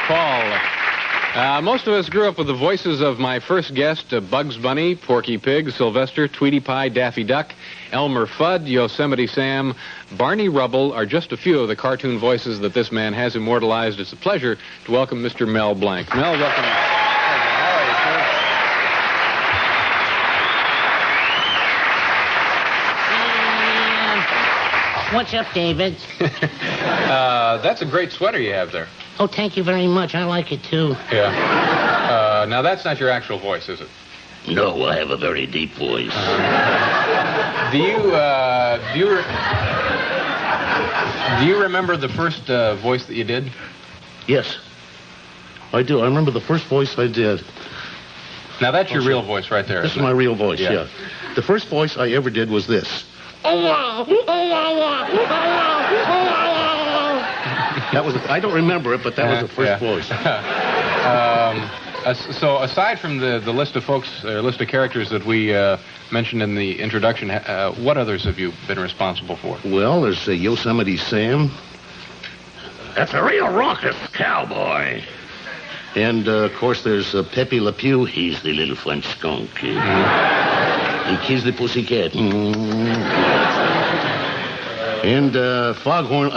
Paul. Most of us grew up with the voices of my first guest, Bugs Bunny, Porky Pig, Sylvester, Tweety Pie, Daffy Duck, Elmer Fudd, Yosemite Sam, Barney Rubble are just a few of the cartoon voices that this man has immortalized. It's a pleasure to welcome Mr. Mel Blanc. Mel, welcome. How are you, sir? What's up, David? That's a great sweater you have there. Oh, thank you very much. I like it, too. Yeah. Now, that's not your actual voice, is it? No, I have a very deep voice. Do you remember the first voice that you did? Yes, I do. I remember the first voice I did. Now, that's your real voice right there. This is my real voice, yeah. The first voice I ever did was this. That was, I don't remember it, but that was the first voice. So aside from the list of folks, list of characters that we mentioned in the introduction, what others have you been responsible for? Well, there's Yosemite Sam. That's a real raucous cowboy. And, of course, there's Pepe Le Pew. He's the little French skunk. He kills the pussycat. And Foghorn,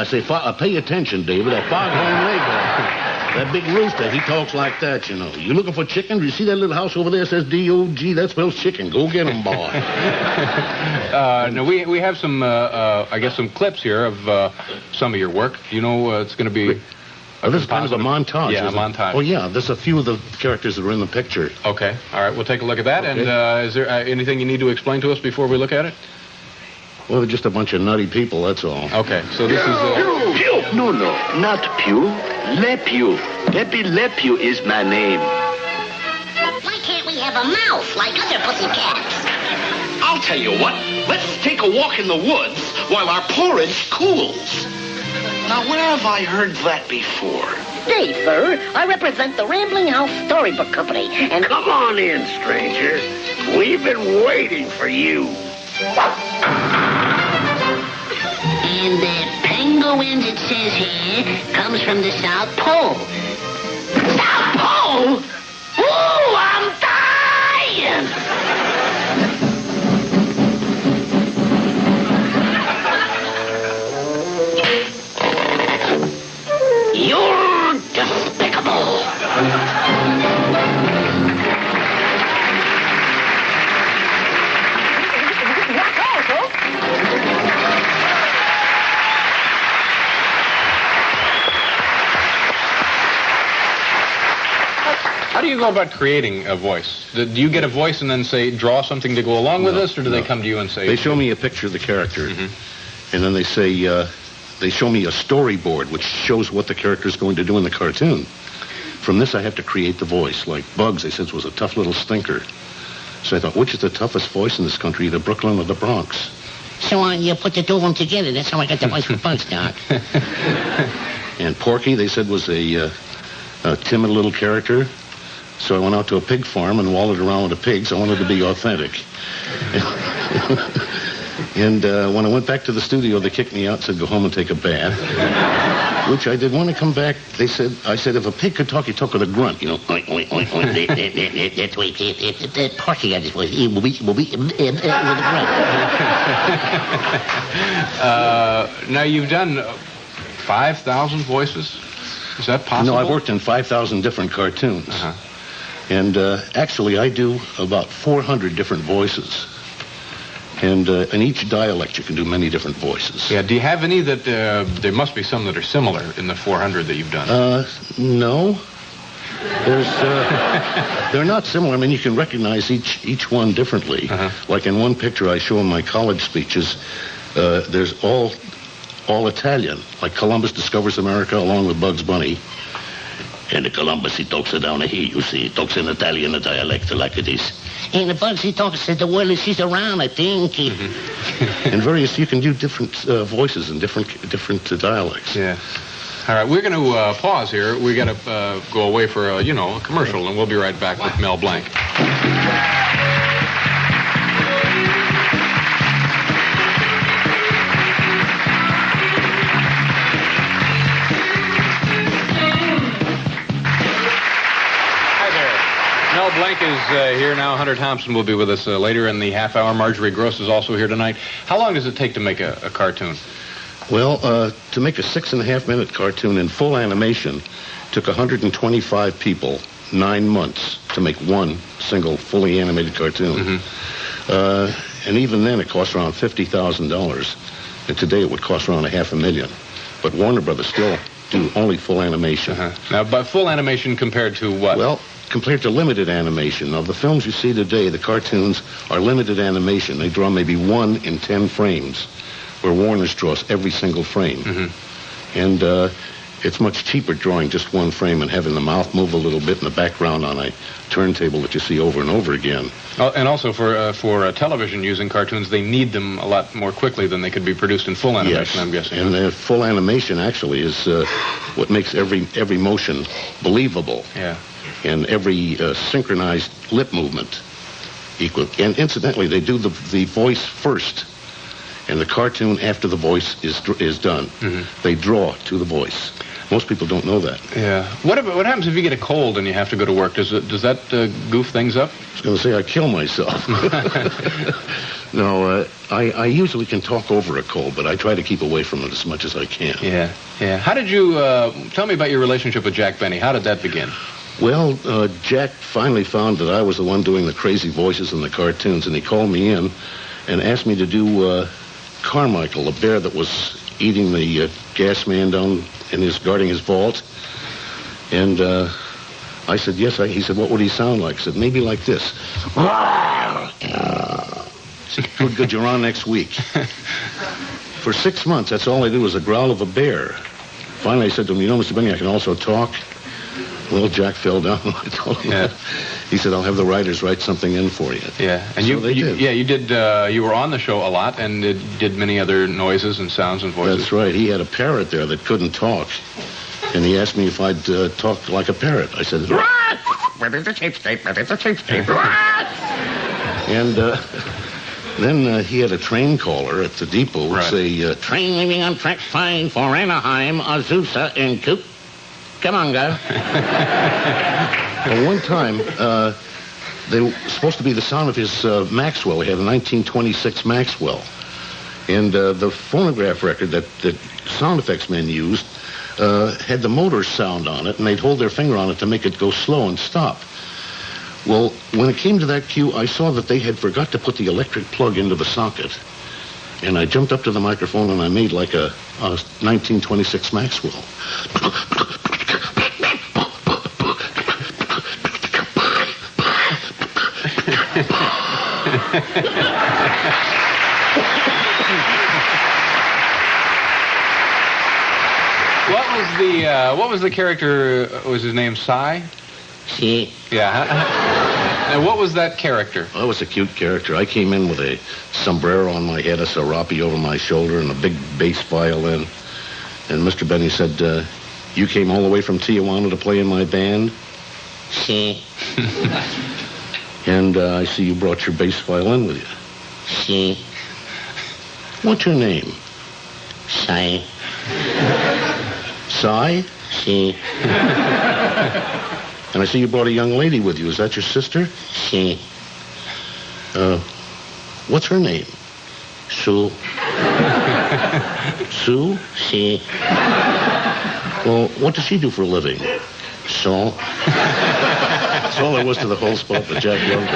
pay attention, David, that Foghorn Leghorn. That big rooster, he talks like that, you know. You looking for chicken? Do you see that little house over there that says D-O-G? That spells chicken. Go get 'em, boy. Now, we have some, I guess, some clips here of some of your work. You know, it's going to be... this is kind of a montage. Yeah, a montage. Oh, yeah, there's a few of the characters that are in the picture. Okay, all right, we'll take a look at that. Okay. And is there anything you need to explain to us before we look at it? Well, they're just a bunch of nutty people, that's all. Okay, so this is... Pew! No, not Pew. Le Pew. Pepe Le Pew is my name. Why can't we have a mouth like other pussycats? I'll tell you what. Let's take a walk in the woods while our porridge cools. Now, where have I heard that before? Dave, sir, I represent the Rambling House Storybook Company, and... Come on in, stranger. We've been waiting for you. And the penguin, it says here, comes from the South Pole. South Pole? Ooh, I'm dying! You're despicable. How do you go about creating a voice? Do you get a voice and then say, draw something to go along with this, or do they come to you and say... They show me a picture of the character, and then they say, they show me a storyboard, which shows what the character is going to do in the cartoon. From this, I have to create the voice. Like Bugs, they said, was a tough little stinker. So I thought, which is the toughest voice in this country, either Brooklyn or the Bronx? So you put the two of them together. That's how I got the voice for Bugs, Doc. And Porky, they said, was a timid little character. So I went out to a pig farm and wallowed around with the pigs. I wanted to be authentic. And when I went back to the studio, they kicked me out and said, go home and take a bath. Which I did. When I come back, I said, if a pig could talk, he'd talk with a grunt, you know. Oink, oink, oink, oink. That's why that Porky got his voice. With a grunt. Now, you've done 5,000 voices? Is that possible? No, I've worked in 5,000 different cartoons. And actually, I do about 400 different voices. And in each dialect, you can do many different voices. Yeah, do you have any that, there must be some that are similar in the 400 that you've done? No. They're not similar. I mean, you can recognize each one differently. Like in one picture I show in my college speeches, there's all Italian. Like Columbus discovers America along with Bugs Bunny. And the Columbus, he talks it down here, you see. He talks in Italian, a dialect like it is. And the Bugs, he talks that the world is she's around, I think. And various, you can do different voices and different dialects. Yeah. All right, we're going to pause here. We got to go away for, a commercial, and we'll be right back with Mel Blanc. Blanc is here now. Hunter Thompson will be with us later in the half hour. Marjorie Gross is also here tonight. How long does it take to make a cartoon? Well, to make a 6.5-minute cartoon in full animation took 125 people 9 months to make one single fully animated cartoon. And even then, it cost around $50,000. And today, it would cost around $500,000. But Warner Brothers still do only full animation. Now, but full animation compared to what? Well, compared to limited animation. Now, the films you see today, the cartoons, are limited animation. They draw maybe 1 in 10 frames, where Warner's draws every single frame. And it's much cheaper drawing just 1 frame and having the mouth move a little bit in the background on a turntable that you see over and over again. And also for television using cartoons, they need them a lot more quickly than they could be produced in full animation, I'm guessing. And full animation actually is what makes every motion believable. Yeah. And every synchronized lip movement equal. And incidentally, they do the voice first, and the cartoon after the voice is done. They draw to the voice. Most people don't know that. Yeah. What happens if you get a cold and you have to go to work? Does that goof things up? I was going to say I kill myself. No, I usually can talk over a cold, but I try to keep away from it as much as I can. Yeah. How did you tell me about your relationship with Jack Benny? How did that begin? Well, Jack finally found that I was the one doing the crazy voices in the cartoons, and he called me in and asked me to do Carmichael, a bear that was eating the gas man down and is guarding his vault. And I said, yes. He said, what would he sound like? I said, maybe like this. I said, good, you're on next week. For 6 months, that's all I did was a growl of a bear. Finally, I said to him, Mr. Benny, I can also talk. Well, Jack fell down. I told him that. He said, I'll have the writers write something in for you. Yeah, and so they did. Yeah, you did. You were on the show a lot and did many other noises and sounds and voices. That's right. He had a parrot there that couldn't talk. And he asked me if I'd talk like a parrot. I said, and then he had a train caller at the depot would say, train leaving on track 5 for Anaheim, Azusa, and Coop. Come on, go. Well, one time, they were supposed to be the sound of his Maxwell. He had a 1926 Maxwell. And the phonograph record that sound effects men used had the motor sound on it, and they'd hold their finger on it to make it go slow and stop. Well, when it came to that cue, I saw that they had forgot to put the electric plug into the socket. And I jumped up to the microphone, and I made like a 1926 Maxwell. What was the character? Was his name Cy? See? Yeah. And what was that character? Well, it was a cute character. I came in with a sombrero on my head, a serape over my shoulder, and a big bass violin. And Mr. Benny said, you came all the way from Tijuana to play in my band? See? And I see you brought your bass violin with you. See? What's your name? Cy. Cy? See? And I see you brought a young lady with you. Is that your sister? See? What's her name? Sue. Sue? See? Well, what does she do for a living? So? That's all there was to the whole spot, but Jack loved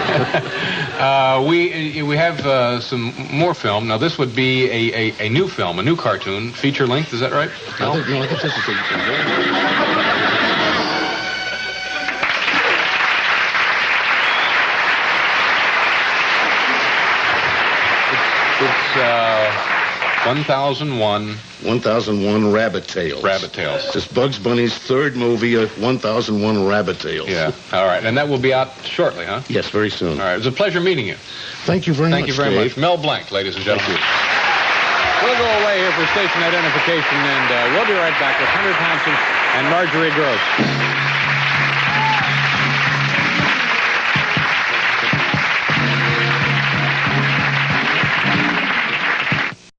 it. We have some more film. Now, this would be a new film, a new cartoon, feature length. Is that right? No, I think this is It's 1001 Rabbit Tales. Rabbit Tales. It's Bugs Bunny's third movie, 1001 Rabbit Tales. Yeah. All right. And that will be out shortly, huh? Yes, very soon. All right. It was a pleasure meeting you. Thank you very much. Thank you very much. Mel Blanc, ladies and gentlemen. We'll go away here for station identification, and we'll be right back with Hunter Thompson and Marjorie Gross.